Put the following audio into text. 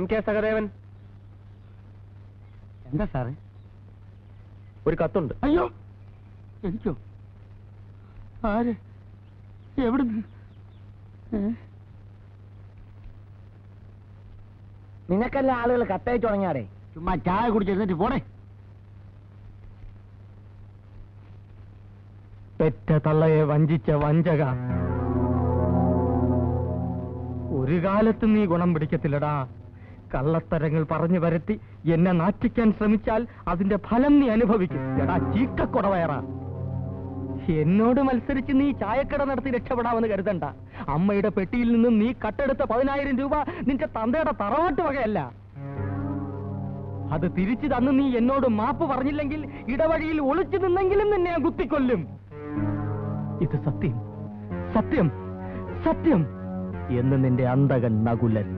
MK Sahadevan. എന്താ സാറേ? ഒരു കത്തുണ്ട്. അയ്യോ, എനിക്കോ? ആര്? എവിടുന്ന്? നിനക്കല്ല ആളുകൾ കത്തയച്ചു തുടങ്ങിയാടേ. ചുമ്മാ ചായ കുടിച്ചിരുന്നിട്ട് പോണേ. പെറ്റ തള്ളയെ വഞ്ചിച്ച വഞ്ചക, ഒരു കാലത്ത് നീ ഗുണം പിടിക്കത്തില്ലടാ. കള്ളത്തരങ്ങൾ പറഞ്ഞു വരത്തി എന്നെ നാറ്റിക്കാൻ ശ്രമിച്ചാൽ അതിന്റെ ഫലം നീ അനുഭവിക്കും. എടാ ചീക്കക്കൊടവയറ, എന്നോട് മത്സരിച്ച് നീ ചായക്കട നടത്തി രക്ഷപ്പെടാമെന്ന് കരുതണ്ട. അമ്മയുടെ പെട്ടിയിൽ നിന്നും നീ കട്ടെടുത്ത 10,000 രൂപ നിന്റെ തന്തയുടെ തറവാട്ട് വകയല്ല. അത് തിരിച്ചു തന്ന് നീ എന്നോട് മാപ്പ് പറഞ്ഞില്ലെങ്കിൽ ഇടവഴിയിൽ ഒളിച്ചു നിന്നെങ്കിലും നിന്നെ ഞാൻ കുത്തിക്കൊല്ലും. ഇത് സത്യം, സത്യം, സത്യം എന്ന് നിന്റെ അന്തകൻ നകുലൻ.